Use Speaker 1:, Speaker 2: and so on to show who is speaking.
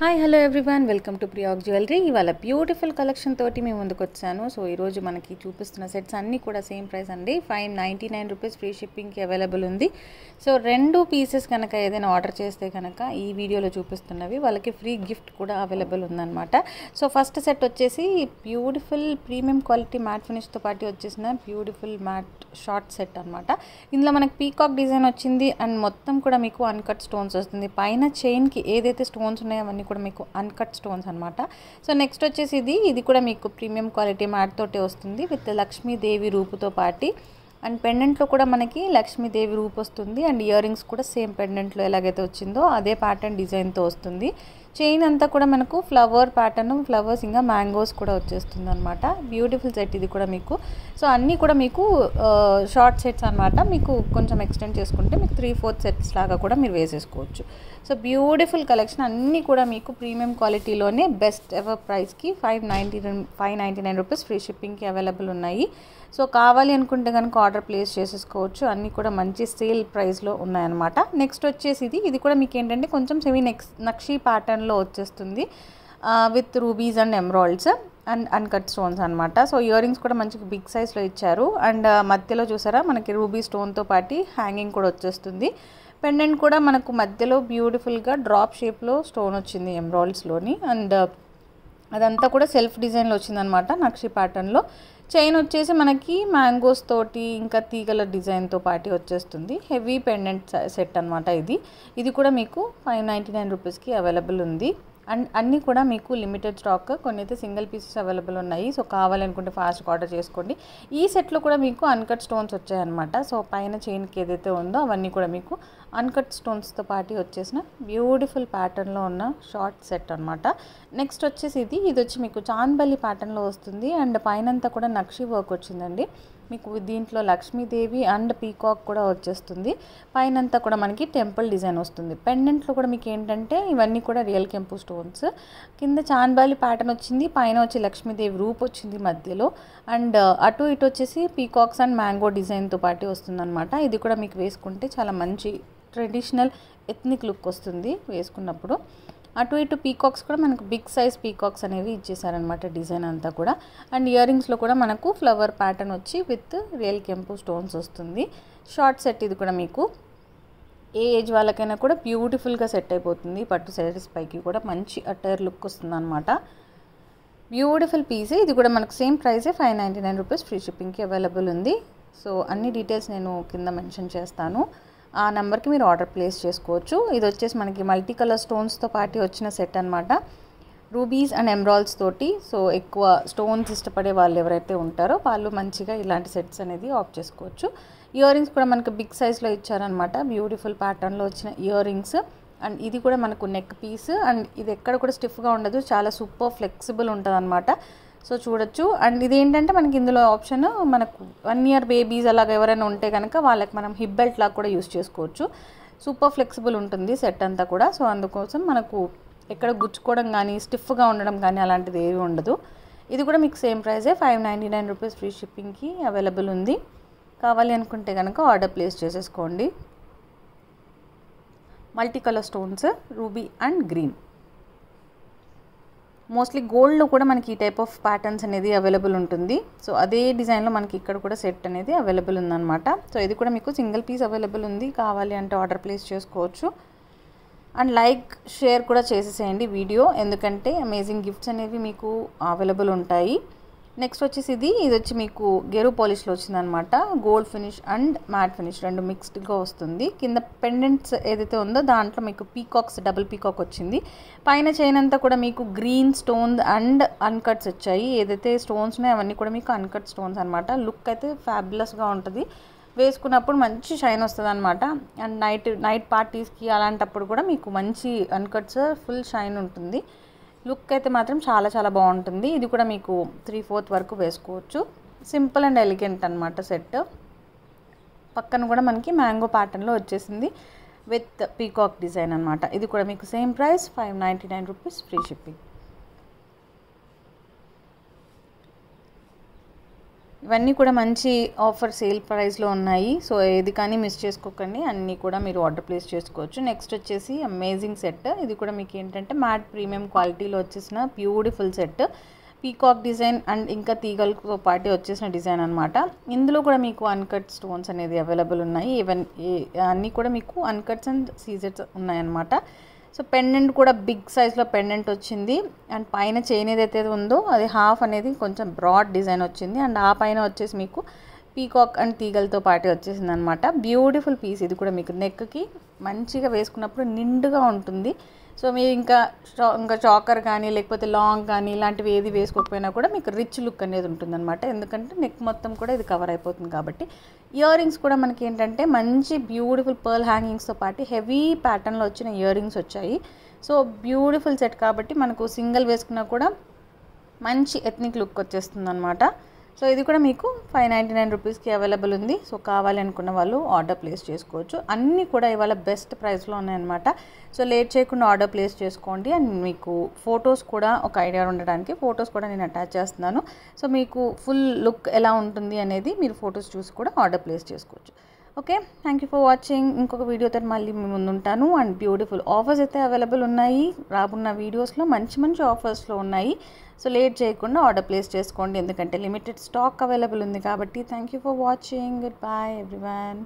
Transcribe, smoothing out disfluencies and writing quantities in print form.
Speaker 1: Hi hello everyone welcome to Priyak jewellery. ఇవాళ beautiful collection తోటి మేము ముందుకు వచ్చాను. సో ఈరోజు మనకి చూపిస్తున్న సెట్స్ అన్నీ కూడా సేమ్ ప్రైస్ అండి. 599 రూపీస్ ఫ్రీ షిప్పింగ్కి అవైలబుల్ ఉంది. సో 2 పీసెస్ కనుక ఏదైనా ఆర్డర్ చేస్తే కనుక ఈ వీడియోలో చూపిస్తున్నవి వాళ్ళకి ఫ్రీ గిఫ్ట్ కూడా అవైలబుల్ ఉందన్నమాట. సో ఫస్ట్ సెట్ వచ్చేసి బ్యూటిఫుల్ ప్రీమియం క్వాలిటీ మ్యాట్ ఫినిష్తో పాటు వచ్చేసిన బ్యూటిఫుల్ మ్యాట్ షార్ట్ సెట్ అనమాట. ఇందులో మనకి పీకాక్ డిజైన్ వచ్చింది అండ్ మొత్తం కూడా మీకు అన్కట్ స్టోన్స్ వస్తుంది. పైన చైన్కి ఏదైతే స్టోన్స్ ఉన్నాయో అవన్నీ కూడా మీకు అన్కట్ స్టోన్స్ అనమాట. సో నెక్స్ట్ వచ్చేసి ఇది కూడా మీకు ప్రీమియం క్వాలిటీ మ్యాట్ తోటే వస్తుంది విత్ లక్ష్మీదేవి రూపుతో పాటి. అండ్ పెండెంట్లో కూడా మనకి లక్ష్మీదేవి రూపు వస్తుంది అండ్ ఇయర్ రింగ్స్ కూడా సేమ్ పెండెంట్లో ఎలాగైతే వచ్చిందో అదే ప్యాటర్న్ డిజైన్తో వస్తుంది. చైన్ అంతా కూడా మనకు ఫ్లవర్ ప్యాటర్న్, ఫ్లవర్స్ ఇంకా మ్యాంగోస్ కూడా వచ్చేస్తుంది అనమాట. బ్యూటిఫుల్ సెట్ ఇది కూడా మీకు. సో అన్నీ కూడా మీకు షార్ట్ సెట్స్ అనమాట. మీకు కొంచెం ఎక్స్టెండ్ చేసుకుంటే మీకు 3/4 సెట్స్ లాగా కూడా మీరు వేసేసుకోవచ్చు. సో బ్యూటిఫుల్ కలెక్షన్ అన్నీ కూడా మీకు ప్రీమియం క్వాలిటీలోనే బెస్ట్ ఎవర్ ప్రైస్కి 599 రూపీస్ ఫ్రీ షిప్పింగ్కి అవైలబుల్ ఉన్నాయి. సో కావాలి అనుకుంటే కనుక ఆర్డర్ ప్లేస్ చేసేసుకోవచ్చు. అన్నీ కూడా మంచి సేల్ ప్రైస్లో ఉన్నాయన్నమాట. నెక్స్ట్ వచ్చేసి ఇది కూడా మీకు ఏంటంటే కొంచెం నక్షీ ప్యాటర్న్లో వచ్చేస్తుంది with rubies and emeralds and uncut stones అనమాట. సో ఇయర్ రింగ్స్ కూడా మంచి బిగ్ సైజ్లో ఇచ్చారు అండ్ మధ్యలో చూసారా మనకి రూబీ స్టోన్తో పాటు హ్యాంగింగ్ కూడా వచ్చేస్తుంది. పెండెంట్ కూడా మనకు మధ్యలో బ్యూటిఫుల్గా డ్రాప్ షేప్లో స్టోన్ వచ్చింది ఎమరాల్డ్స్లోని అండ్ అదంతా కూడా సెల్ఫ్ డిజైన్లో వచ్చిందనమాట నక్షి ప్యాటర్న్లో. చైన్ వచ్చేసి మనకి మ్యాంగోస్ తోటి ఇంకా తీగల డిజైన్తో పాటు వచ్చేస్తుంది. హెవీ పెండెంట్ సెట్ అనమాట. ఇది కూడా మీకు 599 రూపీస్కి అవైలబుల్ ఉంది. అండ్ అన్నీ కూడా మీకు లిమిటెడ్ స్టాక్, కొన్ని అయితే సింగిల్ పీసెస్ అవైలబుల్ ఉన్నాయి. సో కావాలనుకుంటే ఫాస్ట్గా ఆర్డర్ చేసుకోండి. ఈ సెట్లో కూడా మీకు అన్కట్ స్టోన్స్ వచ్చాయన్నమాట. సో పైన చైన్కి ఏదైతే ఉందో అవన్నీ కూడా మీకు అన్కట్ స్టోన్స్తో పాటు వచ్చేసిన బ్యూటిఫుల్ ప్యాటర్న్లో ఉన్న షార్ట్ సెట్ అనమాట. నెక్స్ట్ వచ్చేసి ఇది వచ్చి మీకు చాంద్బలి ప్యాటర్న్లో వస్తుంది అండ్ పైనంతా కూడా నక్షి వర్క్ వచ్చిందండి. మీకు దీంట్లో లక్ష్మీదేవి అండ్ పీకాక్ కూడా వచ్చేస్తుంది. పైనంతా కూడా మనకి టెంపుల్ డిజైన్ వస్తుంది. పెండెంట్లో కూడా మీకు ఏంటంటే ఇవన్నీ కూడా రియల్ కెంపు స్టోన్స్. కింద చాంద్బాలి ప్యాటర్న్ వచ్చింది, పైన వచ్చి లక్ష్మీదేవి రూప్ వచ్చింది మధ్యలో అండ్ అటు ఇటు వచ్చేసి పీకాక్స్ అండ్ మ్యాంగో డిజైన్తో పాటు వస్తుందన్నమాట. ఇది కూడా మీకు వేసుకుంటే చాలా మంచి ట్రెడిషనల్ ఎథ్నిక్ లుక్ వస్తుంది వేసుకున్నప్పుడు. అటు ఇటు పీకాక్స్ కూడా మనకు బిగ్ సైజ్ పీకాక్స్ అనేవి ఇచ్చేసారనమాట డిజైన్ అంతా కూడా. అండ్ ఇయర్ రింగ్స్లో కూడా మనకు ఫ్లవర్ ప్యాటర్న్ వచ్చి విత్ రియల్ కెంపు స్టోన్స్ వస్తుంది. షార్ట్ సెట్ ఇది కూడా మీకు ఏ ఏజ్ వాళ్ళకైనా కూడా బ్యూటిఫుల్గా సెట్ అయిపోతుంది. పట్టు శారీస్ పైకి కూడా మంచి అటైర్ లుక్ వస్తుంది అనమాట. Beautiful piece. ఇది కూడా మనకు సేమ్ ప్రైసే 599 రూపీస్ ఫ్రీ షిప్పింగ్కి అవైలబుల్ ఉంది. సో అన్ని డీటెయిల్స్ నేను కింద మెన్షన్ చేస్తాను. ఆ నెంబర్కి మీరు ఆర్డర్ ప్లేస్ చేసుకోవచ్చు. ఇది వచ్చేసి మనకి మల్టీ కలర్ స్టోన్స్తో పాటు వచ్చిన సెట్ అనమాట. రూబీస్ అండ్ ఎమరాల్డ్స్ తోటి. సో ఎక్కువ స్టోన్స్ ఇష్టపడే వాళ్ళు ఎవరైతే ఉంటారో వాళ్ళు మంచిగా ఇలాంటి సెట్స్ అనేది ఆప్ట్ చేసుకోవచ్చు. ఇయర్ రింగ్స్ కూడా మనకు బిగ్ సైజ్లో ఇచ్చారనమాట. బ్యూటిఫుల్ ప్యాటర్న్లో వచ్చిన ఇయర్ రింగ్స్ అండ్ ఇది కూడా మనకు నెక్ పీస్ అండ్ ఇది ఎక్కడ కూడా స్టిఫ్గా ఉండదు, చాలా సూపర్ ఫ్లెక్సిబుల్ ఉంటుంది అనమాట. సో చూడొచ్చు. అండ్ ఇదేంటంటే మనకి ఇందులో ఆప్షన్ మనకు 1 year బేబీస్ అలాగ ఎవరైనా ఉంటే కనుక వాళ్ళకి మనం హిప్ బెల్ట్ లాగా కూడా యూస్ చేసుకోవచ్చు. సూపర్ ఫ్లెక్సిబుల్ ఉంటుంది సెట్ అంతా కూడా. సో అందుకోసం మనకు ఎక్కడ గుచ్చుకోవడం కానీ స్టిఫ్గా ఉండడం కానీ అలాంటిది ఏవి ఉండదు. ఇది కూడా మీకు సేమ్ ప్రైజే 599 రూపీస్ ఫ్రీ షిప్పింగ్కి అవైలబుల్ ఉంది. కావాలి అనుకుంటే కనుక ఆర్డర్ ప్లేస్ చేసేసుకోండి. Multi colour stones, ruby and green. Mostly గోల్డ్లో కూడా మనకి ఈ టైప్ ఆఫ్ ప్యాటర్న్స్ అనేది అవైలబుల్ ఉంటుంది. సో అదే డిజైన్లో మనకి ఇక్కడ కూడా సెట్ అనేది అవైలబుల్ ఉందన్నమాట. సో ఇది కూడా మీకు సింగిల్ పీస్ అవైలబుల్ ఉంది. కావాలి అంటే ఆర్డర్ ప్లేస్ చేసుకోవచ్చు. అండ్ లైక్ షేర్ కూడా చేసేసేయండి వీడియో, ఎందుకంటే అమేజింగ్ గిఫ్ట్స్ అనేవి మీకు అవైలబుల్ ఉంటాయి. నెక్స్ట్ వచ్చేసి ఇది వచ్చి మీకు గెరు పాలిష్లో వచ్చిందనమాట. Gold finish and matte finish రెండు మిక్స్డ్గా వస్తుంది. కింద పెండెంట్స్ ఏదైతే ఉందో దాంట్లో మీకు పీకాక్స్, డబుల్ పీకాక్ వచ్చింది. పైన చైన్ అంతా కూడా మీకు గ్రీన్ స్టోన్ అండ్ అన్కట్స్ వచ్చాయి. ఏదైతే స్టోన్స్ ఉన్నాయో అవన్నీ కూడా మీకు అన్కట్ స్టోన్స్ అనమాట. లుక్ అయితే ఫ్యాబులస్గా ఉంటుంది. వేసుకున్నప్పుడు మంచి షైన్ వస్తుంది అనమాట. అండ్ నైట్ పార్టీస్కి అలాంటప్పుడు కూడా మీకు మంచి అన్కట్స్ ఫుల్ షైన్ ఉంటుంది. లుక్ అయితే మాత్రం చాలా చాలా బాగుంటుంది. ఇది కూడా మీకు 3/4 వరకు వేసుకోవచ్చు. సింపుల్ అండ్ ఎలిగెంట్ అనమాట సెట్. పక్కన కూడా మనకి మ్యాంగో ప్యాటర్న్లో వచ్చేసింది విత్ పీకాక్ డిజైన్ అనమాట. ఇది కూడా మీకు same price 599 rupees free shipping. ఇవన్నీ కూడా మంచి ఆఫర్ సేల్ ప్రైస్లో ఉన్నాయి. సో ఏది కానీ మిస్ చేసుకోకండి, అన్నీ కూడా మీరు ఆర్డర్ ప్లేస్ చేసుకోవచ్చు. నెక్స్ట్ వచ్చేసి అమేజింగ్ సెట్. ఇది కూడా మీకు ఏంటంటే మ్యాట్ ప్రీమియం క్వాలిటీలో వచ్చేసిన beautiful set. Peacock design and ఇంకా తీగలతో పాటు వచ్చేసిన డిజైన్ అనమాట. ఇందులో కూడా మీకు అన్కట్ స్టోన్స్ అనేది అవైలబుల్ ఉన్నాయి. ఈవెన్ అన్నీ కూడా మీకు అన్కట్స్ అండ్ సీజర్స్ ఉన్నాయన్నమాట. సో పెండెంట్ కూడా బిగ్ సైజ్లో పెండెంట్ వచ్చింది. అండ్ పైన చైన్ ఏదైతే ఉందో అది హాఫ్ అనేది కొంచెం బ్రాడ్ డిజైన్ వచ్చింది. అండ్ ఆ పైన వచ్చేసి మీకు పీకాక్ అండ్ తీగలతో పాటు వచ్చేసింది అనమాట. Beautiful piece. ఇది కూడా మీకు నెక్కి మంచిగా వేసుకున్నప్పుడు నిండుగా ఉంటుంది. సో మీరు ఇంకా చాకర్ కానీ లేకపోతే లాంగ్ కానీ ఇలాంటివి ఏది వేసుకోకపోయినా కూడా మీకు రిచ్ లుక్ అనేది ఉంటుందన్నమాట. ఎందుకంటే నెక్ మొత్తం కూడా ఇది కవర్ అయిపోతుంది కాబట్టి. ఇయర్ రింగ్స్ కూడా మనకి ఏంటంటే మంచి బ్యూటిఫుల్ పర్ల్ హ్యాంగింగ్స్తో పాటు హెవీ ప్యాటర్న్లో వచ్చిన ఇయర్ రింగ్స్ వచ్చాయి. సో బ్యూటిఫుల్ సెట్ కాబట్టి మనకు సింగిల్ వేసుకున్నా కూడా మంచి ఎథ్నిక్ లుక్ వచ్చేస్తుంది అనమాట. సో ఇది కూడా మీకు 599 రూపీస్కి అవైలబుల్ ఉంది. సో కావాలి అనుకున్న వాళ్ళు ఆర్డర్ ప్లేస్ చేసుకోవచ్చు. అన్నీ కూడా ఇవాళ బెస్ట్ ప్రైస్లో ఉన్నాయన్నమాట. సో లేట్ చేయకుండా ఆర్డర్ ప్లేస్ చేసుకోండి. అండ్ మీకు ఫొటోస్ కూడా ఒక ఐడియా ఉండడానికి ఫొటోస్ కూడా నేను అటాచ్ చేస్తున్నాను. సో మీకు ఫుల్ లుక్ ఎలా ఉంటుంది అనేది మీరు ఫొటోస్ చూసి కూడా ఆర్డర్ ప్లేస్ చేసుకోవచ్చు. Okay, thank you for watching. ఇంకొక వీడియోతో మళ్ళీ మీ ముందు ఉంటాను. అండ్ బ్యూటిఫుల్ ఆఫర్స్ అయితే అవైలబుల్ ఉన్నాయి. రాబోన్న వీడియోస్లో మంచి మంచి ఆఫర్స్లో ఉన్నాయి. సో లేట్ చేయకుండా ఆర్డర్ ప్లేస్ చేసుకోండి, ఎందుకంటే లిమిటెడ్ స్టాక్ అవైలబుల్ ఉంది కాబట్టి. Thank you for watching. Good bye everyone.